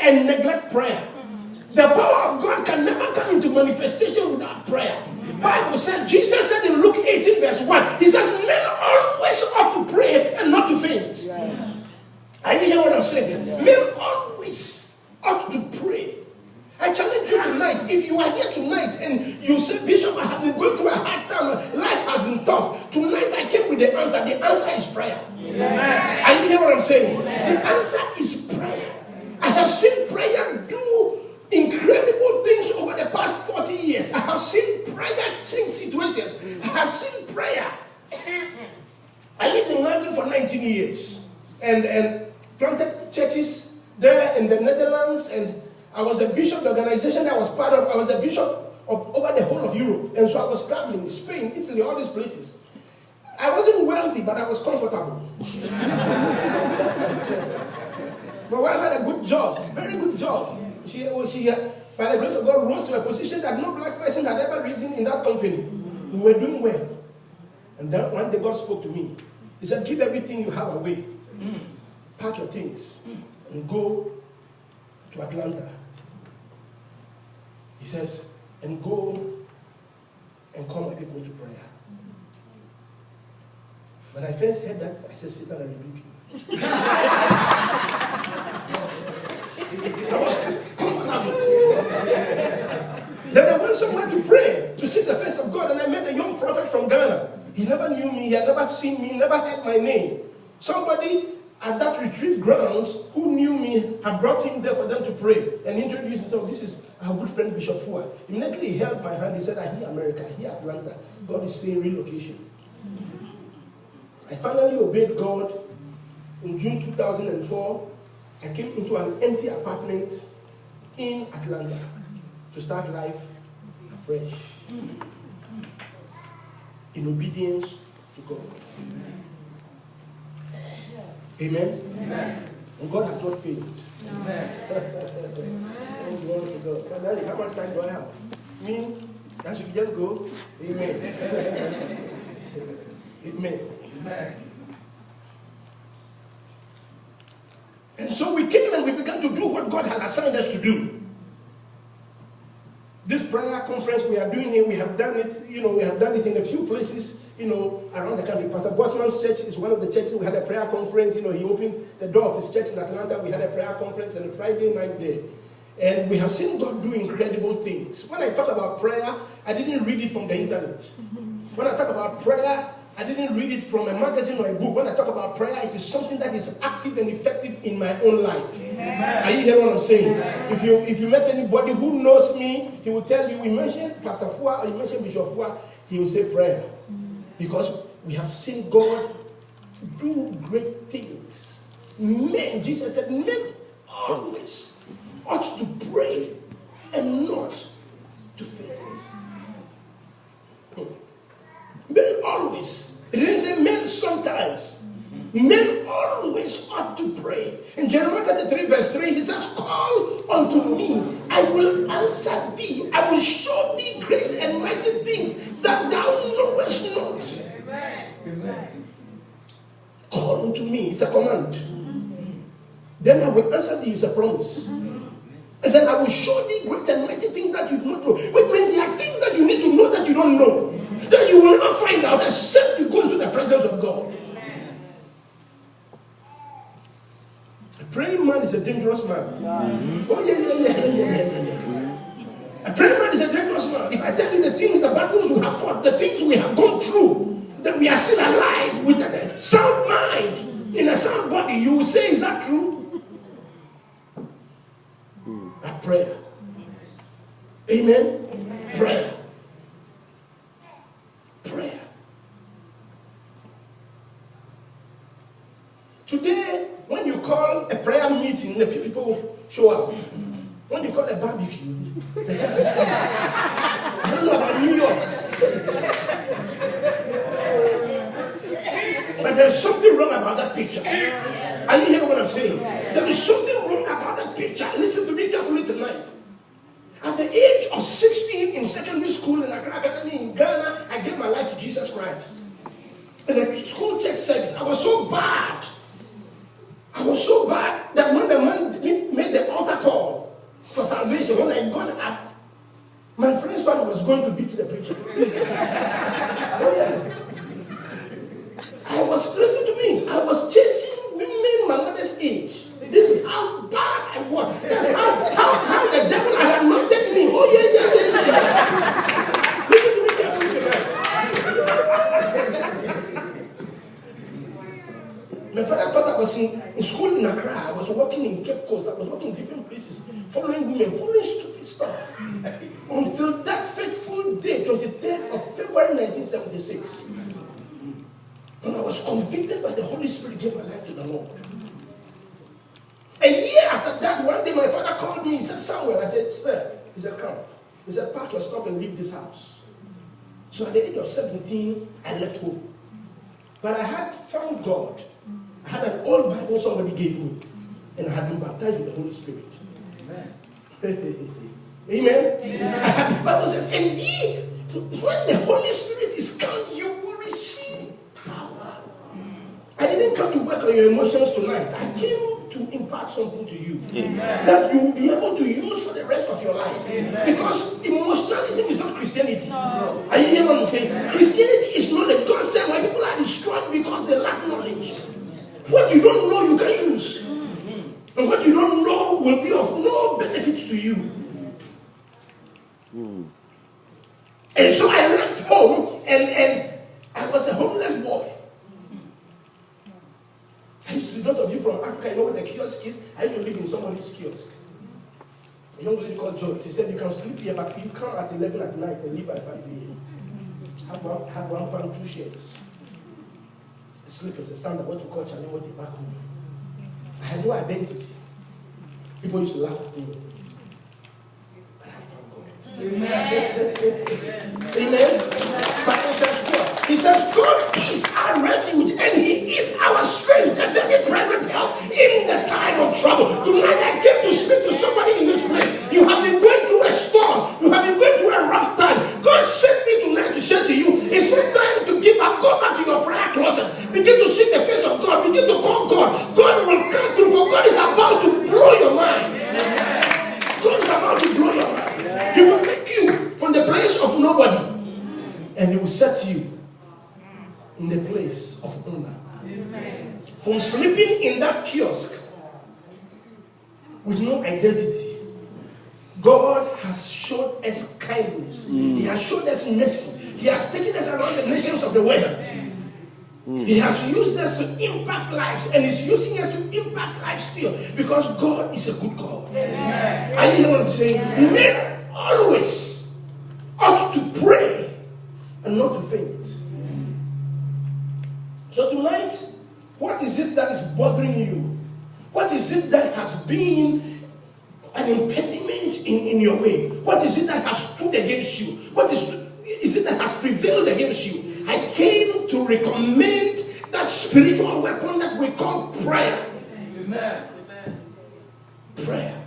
and neglect prayer. The power of God can never come into manifestation without prayer. Bible says, Jesus said in Luke 18 verse 1, he says, men always ought to pray and not to faint. Yeah. Are you hearing what I'm saying? Yeah. Men always ought to pray. I challenge you tonight, if you are here tonight and you say, Bishop, I have been going through a hard time, life has been tough. Tonight I came with the answer. The answer is prayer. Yeah. Are you hearing what I'm saying? Yeah. The answer is prayer. I have seen prayer do incredible things over the past 40 years. I have seen prayer change situations. I have seen prayer. I lived in London for 19 years and planted churches there in the Netherlands, and I was the bishop of the organization that I was part of. I was the bishop of over the whole of Europe, and so I was traveling Spain, Italy, all these places. I wasn't wealthy, but I was comfortable. My wife had a good job, very good job. She, by the grace of God, rose to a position that no black person had ever risen in that company. We were doing well. And then one day God spoke to me. He said, give everything you have away. Pack your things and go to Atlanta. He says, and go and call my people to prayer. When I first heard that, I said, Satan, I rebuke you. I was comfortable. Then I went somewhere to pray, to seek the face of God, and I met a young prophet from Ghana. He never knew me, he had never seen me, never heard my name. Somebody at that retreat grounds who knew me had brought him there for them to pray and introduced himself. This is our good friend Bishop Fua. Immediately he held my hand, he said, I hear America, I hear Atlanta. God is saying relocation. I finally obeyed God. In June 2004, I came into an empty apartment in Atlanta to start life afresh in obedience to God. Amen? Amen. And God has not failed. Amen. Oh, glory to God. Pastor Eric, how much time do I have? Me? I should just go? Amen. Amen. Amen. And so we came and we began to do what God has assigned us to do. This prayer conference we are doing here, we have done it, we have done it in a few places, around the country. Pastor Bosman's church is one of the churches. We had a prayer conference, he opened the door of his church in Atlanta. We had a prayer conference on a Friday night there. And we have seen God do incredible things. When I talk about prayer, I didn't read it from the internet. When I talk about prayer, I didn't read it from a magazine or a book. When I talk about prayer, it is something that is active and effective in my own life. Amen. Are you hearing what I'm saying? Amen. If you met anybody who knows me, he will tell you, we mentioned Pastor Fua or you mentioned Bishop Fua, he will say prayer. Because we have seen God do great things. Men, Jesus said, men always ought to pray and not to faint. Men always. It didn't say men sometimes. Men always ought to pray. In Jeremiah 33 verse 3, he says, call unto me, I will answer thee. I will show thee great and mighty things that thou knowest not. Amen. Call unto me, it's a command. Then I will answer thee, it's a promise. And then I will show thee great and mighty things that you do not know. Which means there are things that you need to know that you don't know. That you will never find out except you go into the presence of God. A praying man is a dangerous man. Oh yeah. A praying man is a dangerous man. If I tell you the things, the battles we have fought, the things we have gone through, that we are still alive with a sound mind, in a sound body, you will say, is that true? A prayer. Amen? Amen. Prayer. Prayer. Today, when you call a prayer meeting, a few people show up. When you call a barbecue, the church is full. I don't know about New York. But there is something wrong about that picture. Are you hearing what I'm saying? There is something wrong about that picture. Listen to me carefully tonight. At the age of 16 in secondary school in Accra Academy in Ghana, I gave my life to Jesus Christ. In a school church service, I was so bad. I was so bad that when the man made the altar call, salvation, when I got up, my friends thought I was going to beat the preacher. Oh yeah. Listen to me, I was chasing women my mother's age. This is how bad I was. That's how the devil had anointed me. Oh yeah. Listen to me carefully tonight. My father thought I was in school in Accra. I was working in Cape Coast. I was working in different places, following women, following stupid stuff. Until that fateful day, 23rd of February 1976. When I was convicted by the Holy Spirit, gave my life to the Lord. A year after that, one day my father called me. He said, Samuel. I said, Sir. He said, come. He said, pack your stuff and leave this house. So at the age of 17, I left home. But I had found God. I had an old Bible somebody gave me. And I had been baptized with the Holy Spirit. Amen. Amen. Amen. The Bible says, and ye, when the Holy Spirit is come, you will receive power. I didn't come to work on your emotions tonight. I came to impart something to you. Amen. That you will be able to use for the rest of your life. Amen. Because emotionalism is not Christianity. No. Are you hearing what I'm saying? Christianity is knowledge. God said when people are destroyed because they lack knowledge. What you don't know, you can use. And what you don't know will be of no benefit to you. And so I left home and I was a homeless boy. I used to, those of you from Africa, you know what a kiosk is? I used to live in somebody's kiosk. A young lady called Joyce. He said, you can sleep here, but you come at 11 at night and leave by 5 a.m. Have one pound, 2 shirts. A slippers, a sandal, what we call Charlie, what you back home. I had no identity. People used to laugh at me. But I found God. Amen. Amen. Bible says what? He says, God is our refuge and He is our strength, and very present help in the time of trouble. Tonight I came to speak to somebody in this place. You have been going through a storm. You have been going through a rough time. God sent me tonight to say to you, it's not time to give up. Go back to your prayer closet. Begin to seek the face of God. Begin to call God. God will come through, for God is about to blow your mind. God is about to blow your mind. He will make you from the place of nobody, and He will set you in the place of honor. Amen. From sleeping in that kiosk with no identity, God has showed us kindness. He has showed us mercy. He has taken us around the nations of the world. He has used us to impact lives, and He's using us to impact lives still, because God is a good God. Amen. Are you hearing what I'm saying? Amen. Men always ought to pray and not to faint. So tonight, what is it that is bothering you? What is it that has been an impediment in your way? What is it that has stood against you? What is it that has prevailed against you? I came to recommend that spiritual weapon that we call prayer. Amen. Prayer.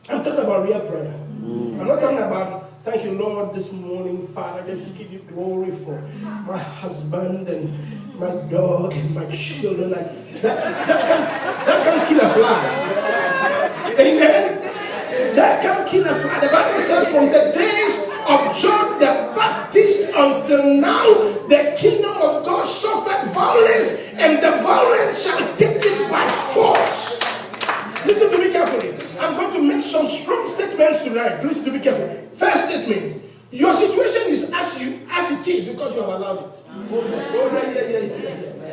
I'm talking about real prayer. I'm not talking about, thank you, Lord, this morning, Father, just give you glory for my husband and my dog and my children. That can kill a fly. Amen. That can kill a fly. The Bible says from the days of John the Baptist until now, the kingdom of God suffered violence, and the violence shall take it by force. Listen to me carefully. I'm going to make some strong statements tonight. Please do be careful. First statement: your situation is as it is because you have allowed it.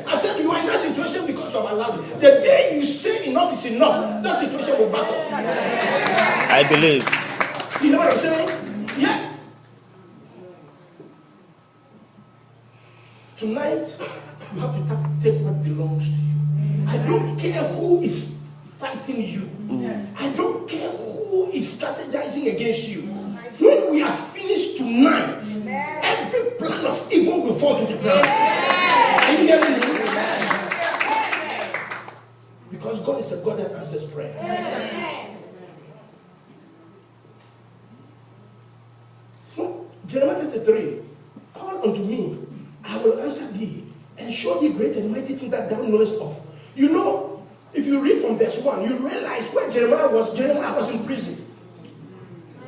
I said you are in that situation because you have allowed it. The day you say enough is enough, that situation will back off. I believe. You hear what I'm saying? Yeah. Tonight, you have to take what belongs to you. I don't care who is fighting you. I don't care who is strategizing against you. When we are finished tonight, every plan of evil will fall to the ground. Are you hearing me? Because God is a God that answers prayer. Jeremiah 33, call unto me, I will answer thee, and show thee great and mighty things that thou knowest of. You know, if you read read from verse 1, you realize where Jeremiah was in prison.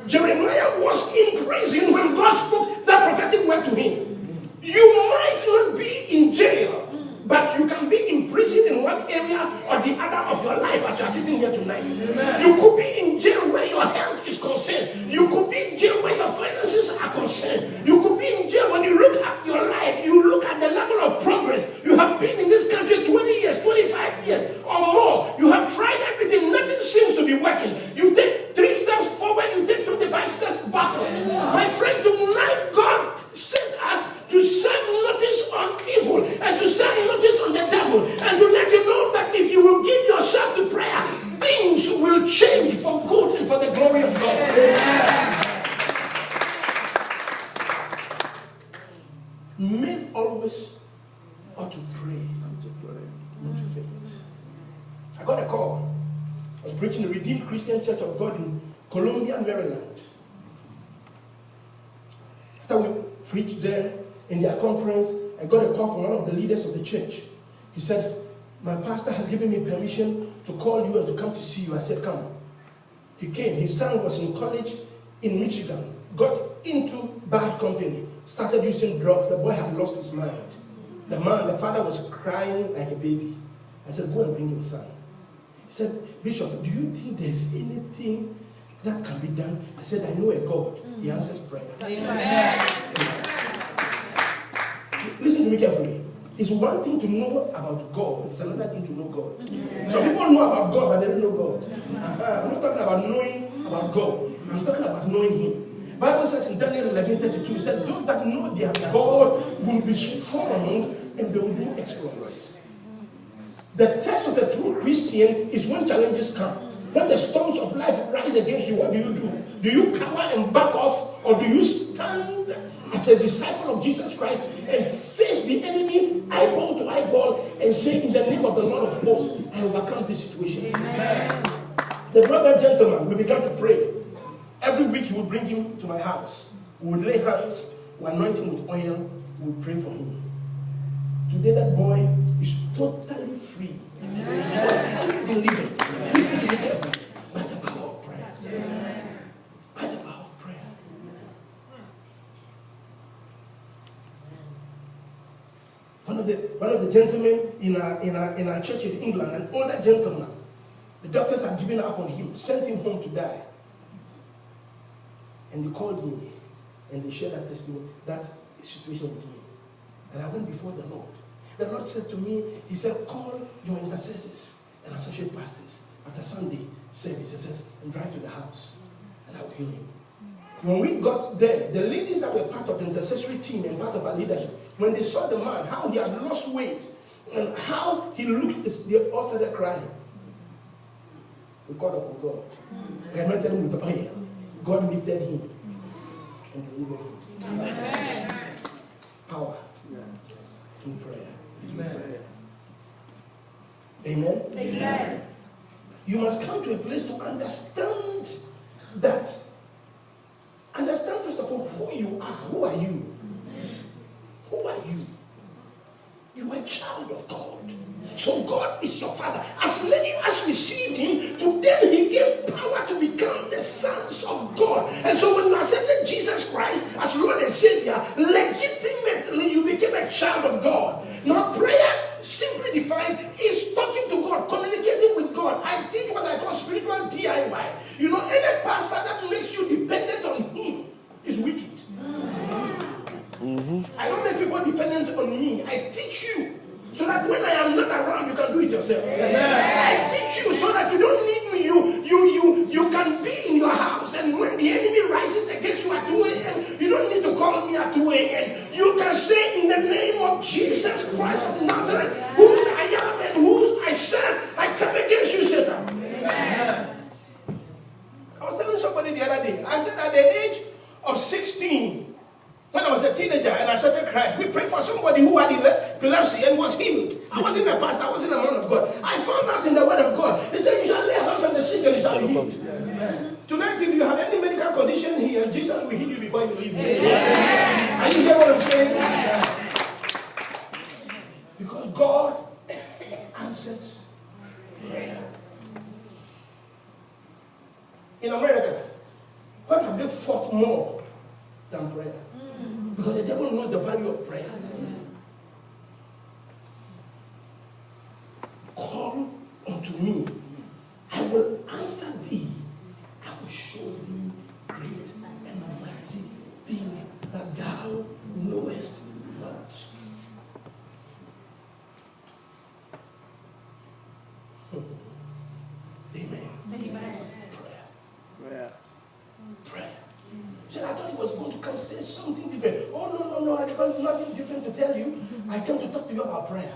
Jeremiah was in prison when God spoke that prophetic word to him. You might not be in jail, but you can be in prison in one area or the other of your life as you are sitting here tonight. Amen. You could be in jail where your health is concerned. You could be in jail where your finances are concerned. You could be in jail when you look at your life, you look at the level of progress. You have been in this country 20 years, 25 years or more. You have tried everything. Nothing seems to be working. You take 3 steps forward, you take 25 steps backwards. My friend, tonight God sent us to serve notice on evil and to serve notice on the devil and to let you know that if you will give yourself to prayer, things will change for good and for the glory of God. Men always ought to pray, not to faint. I got a call. I was preaching the Redeemed Christian Church of God in Columbia, Maryland. After we preached there, in their conference, I got a call from one of the leaders of the church. He said, my pastor has given me permission to call you and to come to see you. I said, come. He came. His son was in college in Michigan, got into bad company, started using drugs. The boy had lost his mind. The father was crying like a baby. I said, go and bring your son. He said, Bishop, do you think there's anything that can be done? I said, I know a God. He answers prayer. Listen to me carefully. It's one thing to know about God. It's another thing to know God. Some people know about God, but they don't know God. I'm not talking about knowing about God. I'm talking about knowing Him. The Bible says in Daniel 11:32, it said, those that know their God will be strong and they will do exploits. The test of a true Christian is when challenges come. When the storms of life rise against you, what do? Do you cower and back off, or do you stand as a disciple of Jesus Christ and face the enemy eyeball to eyeball and say, in the name of the Lord of hosts, I overcome this situation? Amen. The brother gentleman, we began to pray. Every week he would bring him to my house. We would lay hands, we would anoint him with oil, we would pray for him. Today that boy is totally free. Totally delivered. Listen to me carefully. By the power of prayer. By the power of prayer. One of the gentlemen in our church in England, an older gentleman, the doctors had given up on him, sent him home to die. And they called me and they shared that testimony, that situation with me. And I went before the Lord. The Lord said to me, He said, call your intercessors and associate pastors. After Sunday service, He says, and drive to the house, and I will heal him. When we got there, the ladies that were part of the intercessory team and part of our leadership, when they saw the man, how he had lost weight, and how he looked, they all started crying. We called upon God. We anointed him with oil. God lifted him and delivered him. Amen. Power through prayer. Amen. Amen. Amen. You must come to a place to understand that. Understand first of all who you are. Who are you? Who are you? You are a child of God. So God is your Father. As many as received Him, to them He gave power to become the sons of God. And so when you accepted Jesus Christ as Lord and Savior, legitimately you became a child of God. Now prayer, simply defined, is talking to God, communicating with God. I teach what I call spiritual DIY. You know, any pastor that makes you dependent on him is wicked. I don't make people dependent on me. I teach you so that when I am not around, you can do it yourself. I teach you so that you don't need me. You can be in your house, and when the enemy rises against you at 2 a.m., you don't need to call me at 2 a.m. You can say, in the name of Jesus Christ of Nazareth, whose I am and whose I serve, I come against you, Satan. Amen. I was telling somebody the other day, I said at the age of 16, when I was a teenager and I started crying, we prayed for somebody who had epilepsy and was healed. I wasn't a pastor, I wasn't a man of God. I found out in the word of God. It said, you shall lay hands on the sick and you shall be healed. Amen. Tonight, if you have any medical condition here, Jesus will heal you before you leave here. Amen. Are you hearing what I'm saying? Amen. Because God answers prayer. In America, what have they fought more than prayer? Because the devil knows the value of prayer. Call unto me, I will answer thee. I will show thee great and mighty things that thou knowest not. Amen. Prayer. He said, I thought he was going to come say something different. Oh, no, I got nothing different to tell you. I came to talk to you about prayer.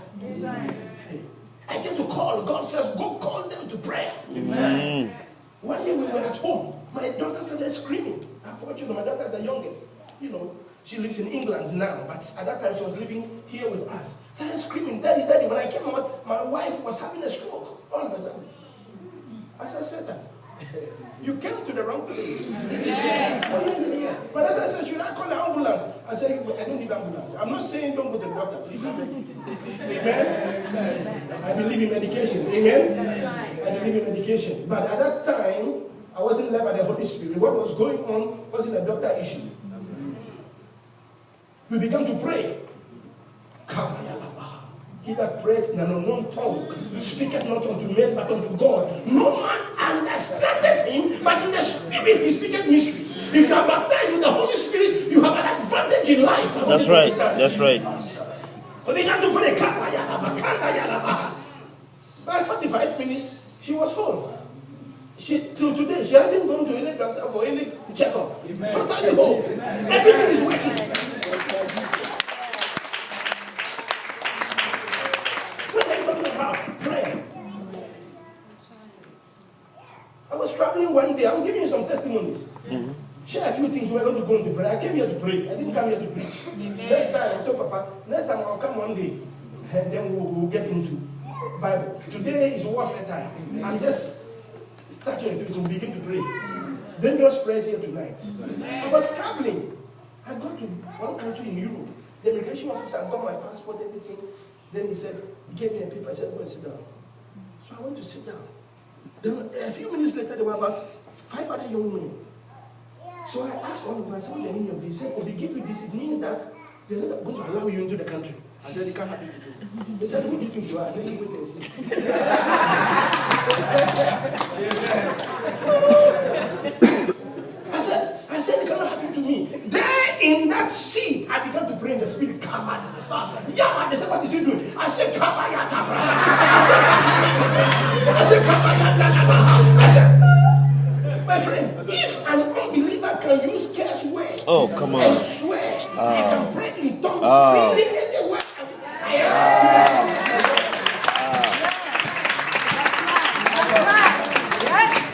I came to call. God says, go call them to prayer. Amen. One day we were at home. My daughter started screaming. Unfortunately, my daughter is the youngest. You know, she lives in England now, but at that time she was living here with us. Started screaming, Daddy, Daddy. When I came out, my wife was having a stroke all of a sudden. I said, Satan, you came to the wrong place. Yeah. Oh, yeah. My daughter said, should I call the ambulance? I said, I don't need ambulance. I'm not saying don't go to the doctor, please. I beg you. Amen? I believe in medication. Amen? That's right. I believe in medication. But at that time, I wasn't led by the Holy Spirit. What was going on wasn't a doctor issue. We began to pray. He that prayeth in an unknown tongue speaketh not unto men but unto God. No man understandeth him, but in the Spirit he speaketh mysteries. If you are baptized with the Holy Spirit, you have an advantage in life. That's right. That's right. We began to pray. By 45 minutes, she was whole. Till today, she hasn't gone to any doctor for any checkup. Totally whole. Everything is working. Prayer. I was traveling one day. I'm giving you some testimonies. Share a few things. We're going to go into prayer. I came here to pray. I didn't come here to preach. Next time, I told Papa, next time I'll come one day and then we'll get into Bible. Today is warfare time. I'm just starting a few, so we'll begin to pray. Dangerous prayers here tonight. I was traveling. I got to one country in Europe. The immigration officer got my passport, everything. Then he said, he gave me a paper. I said, go and sit down. So I went to sit down. Then a few minutes later, there were about 5 other young men. So I asked one of them, I said, what the meaning of this? He said, oh, they give you this. It means that they're not going to allow you into the country. I said, they can't have you to do. He said, who do you think you are? I said, wait and see. I said, it cannot happen to me. There in that seat, I began to pray in the spirit. Yeah, they said, what is he doing? I said, my friend, if an unbeliever can use curse words and swear, I can pray in tongues freely anywhere.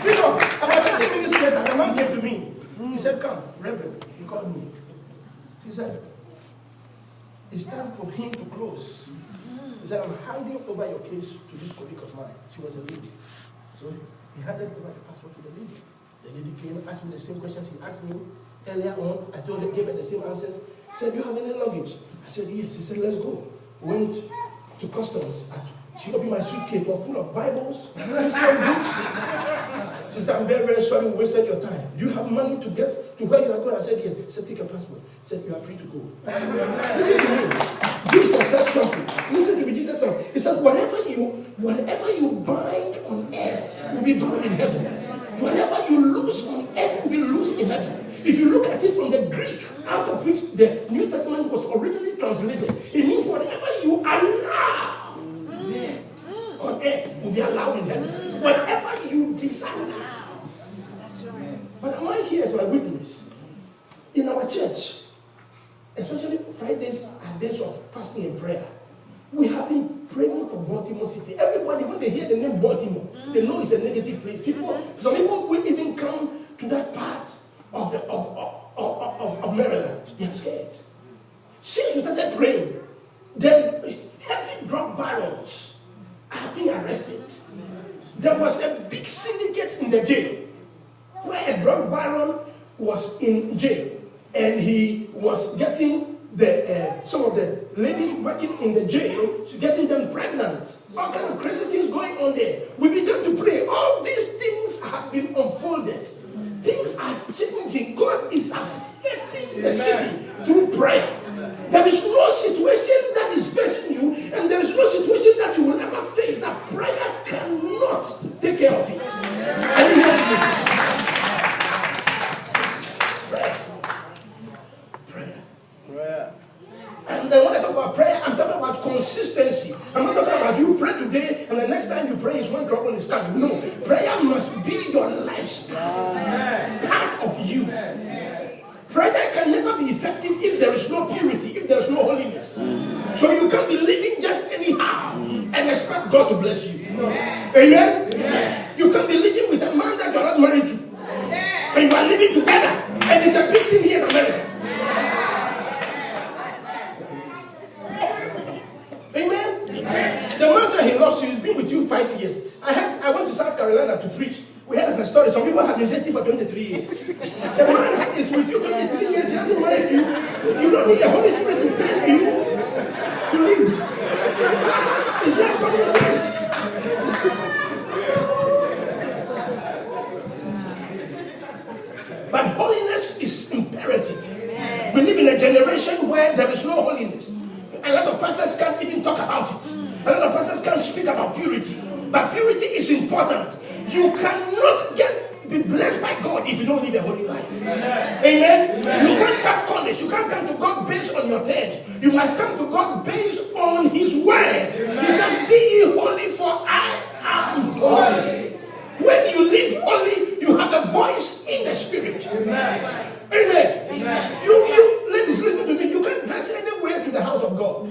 You know, about 30 minutes later, the man came to me. He said, come, Reverend. He called me. He said, it's time for him to close. He said, I'm handing over your case to this colleague of mine. She was a lady. So he handed over the passport to the lady. The lady came and asked me the same questions he asked me earlier on. I told her, gave her the same answers. He said, do you have any luggage? I said, yes. He said, let's go. Went to customs. She opened my suitcase full of Bibles, Christian books. Sister, I'm very, very sorry we wasted your time. Do you have money to get to where you are going? I said, yes. He said, take a passport. He said, you are free to go. Listen to me. Jesus said something. Listen to me. Jesus said, he said, whatever you bind on earth will be bound in heaven. Whatever you loose on earth will be loosed in heaven. If you look at it from the Greek, out of which the New Testament was originally translated, it means whatever you allow on earth will be allowed in heaven. Whatever you disallow. But am I here as my witness? In our church, especially Fridays are days of fasting and prayer. We have been praying for Baltimore City. Everybody, when they hear the name Baltimore, they know it's a negative place. Some people will even come to that part of Maryland. They are scared. Since we started praying, the heavy drug barons are being arrested. There was a big syndicate in the jail where a drug baron was in jail, and he was getting some of the ladies working in the jail, getting them pregnant. All kind of crazy things going on there. We began to pray. All these things have been unfolded. things are changing. God is affecting the city through prayer. There is no situation that is facing you, and there is no situation that you will ever face that prayer cannot take care of it. Are you hearing me? Prayer. And then when I talk about prayer, I'm talking about consistency. I'm not talking about you pray today and the next time you pray is when trouble is coming. No, prayer must be your lifestyle, part of you. Prayer can never be effective if there is no purity, if there is no holiness. So you can't be living just anyhow and expect God to bless you. Amen? You can't be living with a man that you're not married to. And you are living together. And it's a big thing here in America. Amen? The man said he loves you. He's been with you 5 years. I went to South Carolina to preach. We heard of a story. Some people have been dating for 23 years. The man is with you 23 years. He hasn't married you. You don't need the Holy Spirit to tell you to leave. It's just common sense. But holiness is imperative. We live in a generation where there is no holiness. A lot of pastors can't even talk about it. A lot of pastors can't speak about purity. But purity is important. You cannot be blessed by God if you don't live a holy life. Amen? You can't cut corners. You can't come to God based on your terms. You must come to God based on His word. He says, be ye holy, for I am holy. When you live holy, you have a voice in the Spirit. Amen. You ladies, listen to me. You can't dress anywhere to the house of God.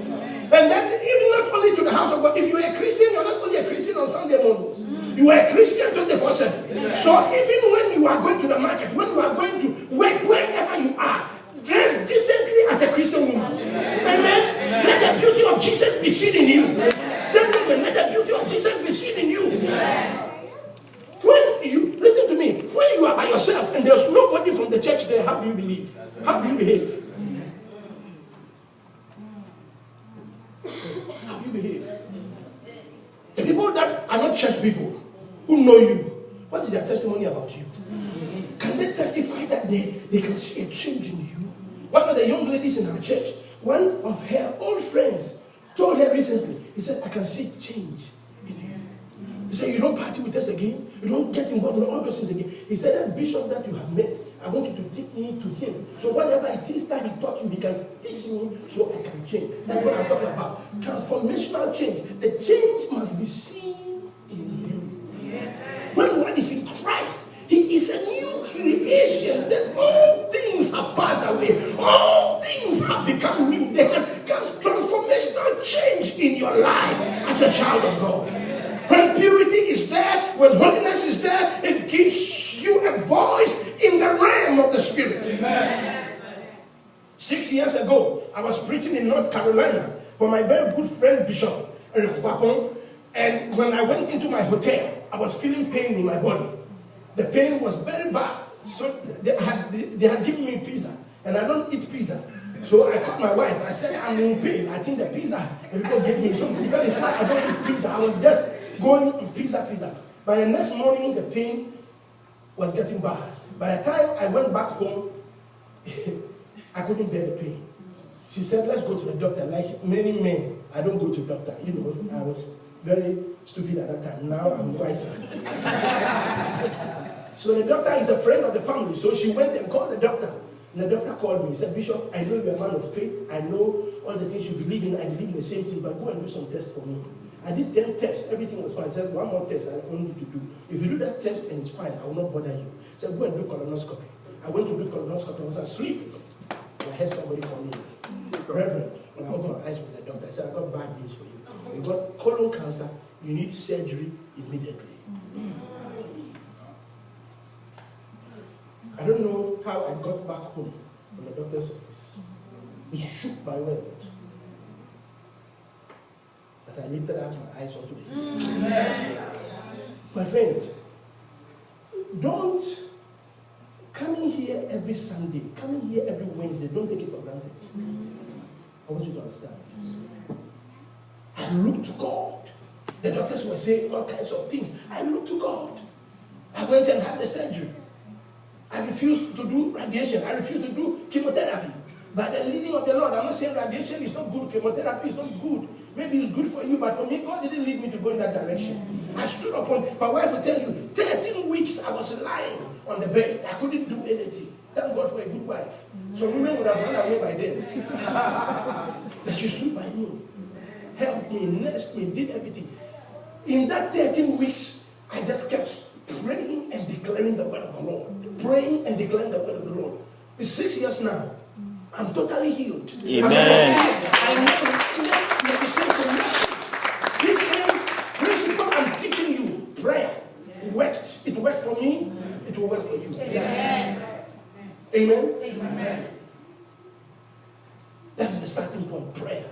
And then, even not only to the house of God, if you're a Christian, you're not only a Christian on Sunday mornings. You are a Christian 24/7. So even when you are going to the market, when you are going to work, wherever you are, dress decently as a Christian woman. Amen? Let the beauty of Jesus be seen in you. Gentlemen, let the beauty of Jesus be seen in you. When you, listen to me, when you are by yourself and there's nobody from the church there, how do you believe? How do you behave? How do you behave? The people that are not church people, who know you, what is their testimony about you? Can they testify that they can see a change in you? One of the young ladies in our church, one of her old friends told her recently, he said, I can see change in you. He said, you don't party with us again. You don't get involved in all those things again. He said, that bishop that you have met, I want you to take me to him. So whatever it is that he taught you, he can teach me so I can change. That's what I'm talking about. Transformational change. The change must be seen in you. When one is in Christ, he is a new creation. Then all things have passed away. All things have become new. There comes transformational change in your life as a child of God. When purity is there, when holiness is there, it gives you a voice in the realm of the Spirit. Amen. 6 years ago, I was preaching in North Carolina for my very good friend Bishop Eric Kwapon. And when I went into my hotel, I was feeling pain in my body. The pain was very bad. So they had given me pizza, and I don't eat pizza. So I called my wife. I said, I'm in pain. I think the pizza people gave me so good. That is why I don't eat pizza. I was just going pizza. By the next morning, the pain was getting bad. By the time I went back home, I couldn't bear the pain. She said, let's go to the doctor. Like many men, I don't go to the doctor. You know, I was very stupid at that time. Now I'm wiser. So the doctor is a friend of the family. So she went and called the doctor. And the doctor called me. He said, Bishop, I know you're a man of faith. I know all the things you believe in. I believe in the same thing. But go and do some tests for me. I did 10 tests. Everything was fine. I said, one more test I want you to do. If you do that test and it's fine, I will not bother you. I said, go and do colonoscopy. I went to do colonoscopy. I was asleep. And I heard somebody calling me. Reverend, when I opened my eyes with the doctor, I said, I got bad news for you. You got colon cancer. You need surgery immediately. I don't know how I got back home from the doctor's office. It shook my world. But I lifted up my eyes onto the hills. My friend, don't come in here every Sunday, come in here every Wednesday. Don't take it for granted. I want you to understand. I look to God. The doctors were saying all kinds of things. I look to God. I went and had the surgery. I refuse to do radiation. I refuse to do chemotherapy. By the leading of the Lord, I'm not saying radiation is not good, chemotherapy is not good. Maybe it's good for you, but for me, God didn't lead me to go in that direction. I stood upon, my wife will tell you, 13 weeks I was lying on the bed. I couldn't do anything. Thank God for a good wife. So women would have run away by then. But she stood by me, helped me, nursed me, did everything. In that 13 weeks, I just kept praying and declaring the word of the Lord. Praying and declaring the word of the Lord. It's 6 years now. I'm totally healed. Amen. I never meditation. This same principle I'm teaching you, prayer, worked. It worked for me. It will work for you. Amen. Amen. Amen. That is the starting point. Prayer.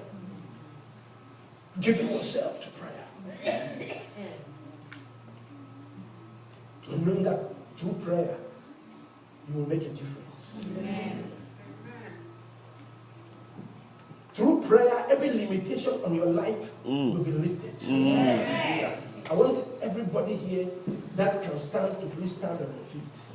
Giving yourself to prayer. And knowing that through prayer, you will make a difference. Amen. Through prayer, every limitation on your life will be lifted. I want everybody here that can stand to please stand on your feet.